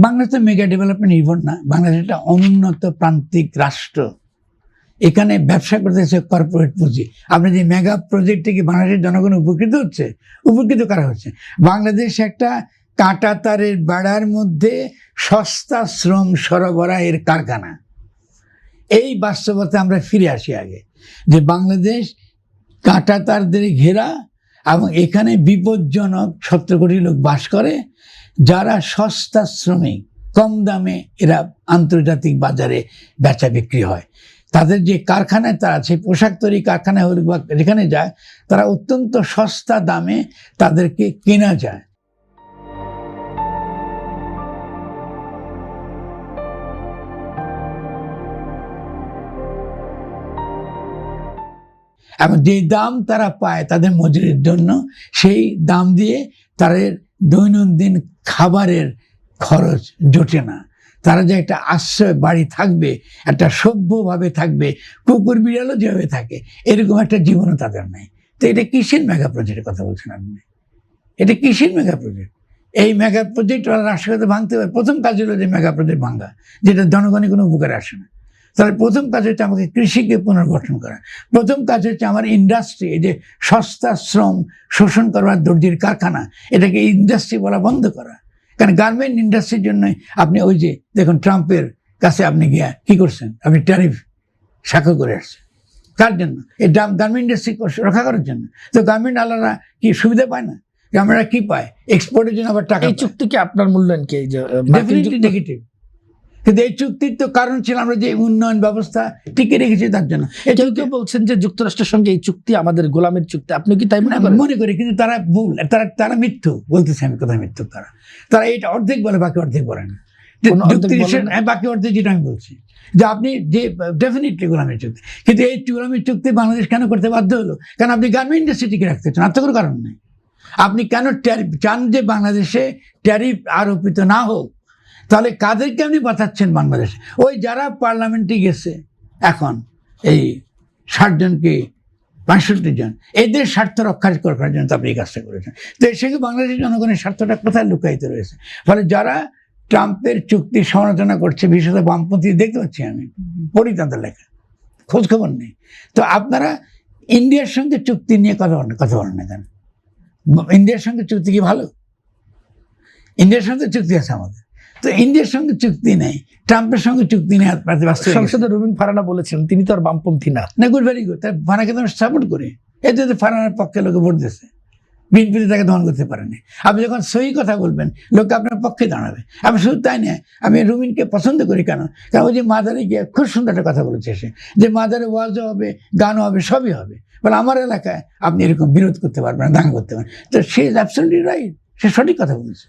বাংলাদেশ তো mega development নির্ভর না, বাংলাদেশ একটা অনুন্নত প্রান্তিক রাষ্ট্র। এখানে ব্যবসা করতেছে কর্পোরেট পুঁজি। আপনি যে মেগা প্রজেক্ট থেকে বাংলাদেশের জনগণ উপকৃত হচ্ছে, উপকৃত করা হচ্ছে। বাংলাদেশ একটা কাঁটা তারের বেড়ার মধ্যে সস্তা শ্রম সরবরাহের কারখানা। এই বাস্তবতা আমরা ফিরে আসি আগে, যে বাংলাদেশ কাঁটা তার দিয়ে ঘেরা এবং এখানে বিপজ্জনক 17 কোটি লোক বাস করে, যারা সস্তা শ্রমিক, কম দামে এরা আন্তর্জাতিক বাজারে বেচা বিক্রি হয়। তাদের যে কারখানায় তারা আছে, পোশাক তৈরি কারখানায় হোক বা যেখানে যায়, তারা অত্যন্ত সস্তা দামে তাদেরকে কেনা যায়। এবং যে দাম তারা পায় তাদের মজুরির জন্য, সেই দাম দিয়ে তাদের দৈনন্দিন খাবারের খরচ জোটে না। তারা যে একটা আশ্রয় বাড়ি থাকবে, একটা সভ্যভাবে থাকবে, কুকুর বিড়ালও যেভাবে থাকে, এরকম একটা জীবনও তাদের নেই। তো এটা কিসের মেগা প্রজেক্টের কথা বলছেন আপনি? এটা কিসের মেগা প্রজেক্ট? এই মেগা প্রজেক্ট রাষ্ট্রকে ভাঙতে হবে। প্রথম কাজ হলো যে মেগা প্রজেক্ট ভাঙা, যেটা জনগণের কোনো উপকারে আসে না। তাহলে প্রথম কাজ হচ্ছে আমাকে কৃষিকে পুনর্গঠন করা। প্রথম কাজ হচ্ছে আমার ইন্ডাস্ট্রি, এই যে সস্তা শ্রম শোষণ করবার দর্জির কারখানা, এটাকে ইন্ডাস্ট্রি বলা বন্ধ করা। কারণ গার্মেন্ট ইন্ডাস্ট্রির জন্যই আপনি ওই যে দেখুন ট্রাম্পের কাছে আপনি গিয়া কি করছেন, আপনি ট্যারিফ স্বাক্ষর করে আসছেন। কার জন্য? এই গার্মেন্ট ইন্ডাস্ট্রি রক্ষা করার জন্য। তো গার্মেন্ট আলাদা কি সুবিধা পায় না? আমরা কি পায়? এক্সপোর্টের জন্য আবার টাকা। এই চুক্তিকে আপনার মূল্যায়ন কি? Definitely negative. কিন্তু এই চুক্তির তো কারণ ছিল আমরা যে উন্নয়ন ব্যবস্থা টিকে রেখেছি তার জন্য। কেউ বলছেন যে যুক্তরাষ্ট্রের সঙ্গে এই চুক্তি আমাদের গোলামের চুক্তি, আপনি কি তাই মনে করি? কিন্তু তারা ভুল, তারা মিথ্যু বলতেছে। আমি কোথায় মিথ্যু? তারা এটা অর্ধেক বলে, বাকি অর্ধেক বলে না। বাকি অর্ধেক যেটা আমি বলছি, যে আপনি যে ডেফিনেটলি গোলামের চুক্তি, কিন্তু এই গোলামের চুক্তি বাংলাদেশ কেন করতে বাধ্য হলো? কারণ আপনি গার্মেন্ট ইন্ডাস্ট্রি টিকে রাখতে চান, আর তো কোনো কারণ নেই। আপনি কেন ট্যারিফ চান যে বাংলাদেশে ট্যারিফ আরোপিত না হোক? তাহলে কাদেরকে আপনি বাঁচাচ্ছেন বাংলাদেশে? ওই যারা পার্লামেন্টে গেছে এখন, এই 60 জনকে 65 জন, এদের স্বার্থ রক্ষা করার জন্য তো আপনি এই কাজটা করেছেন। তো এর সঙ্গে বাংলাদেশের জনগণের স্বার্থটা কোথায় লুকায়িত রয়েছে? ফলে যারা ট্রাম্পের চুক্তির সমালোচনা করছে, বিশেষত বামপন্থী, দেখতে পাচ্ছি আমি, পড়ি তাদের লেখা, খোঁজখবর নেই। তো আপনারা ইন্ডিয়ার সঙ্গে চুক্তি নিয়ে কথা বলেন না কেন? ইন্ডিয়ার সঙ্গে চুক্তি কি ভালো? ইন্ডিয়ার সঙ্গে চুক্তি আছে আমাদের। তো ইন্ডিয়ার সঙ্গে চুক্তি নেই, ট্রাম্পের সঙ্গে চুক্তি নেই। সংসদে রুবিন ফারানা বলেছেন তিনি তো আর বামপন্থী না। Good, very good. তার ফারানাকে তো আমরা সাপোর্ট করি। এতে তো ফারানার পক্ষে লোকে ভোট দিয়েছে, বিএনপিতে তাকে দমন করতে পারেনি। আপনি যখন সহি কথা বলবেন, লোকে আপনার পক্ষে দাঁড়াবে। আমি শুধু তাই নয়, আমি রুবিনকে পছন্দ করি। কেন? কারণ ওই যে মাদারে গিয়ে খুব সুন্দর একটা কথা বলেছে সে, যে মাদারে ওয়াজও হবে, গানও হবে, সবই হবে। বলে আমার এলাকায় আপনি এরকম বিরোধ করতে পারবেন না, দাঙ্গা করতে পারবেন। তো সে ইজ অ্যাবসলিউটলি রাইট, সে সঠিক কথা বলেছে।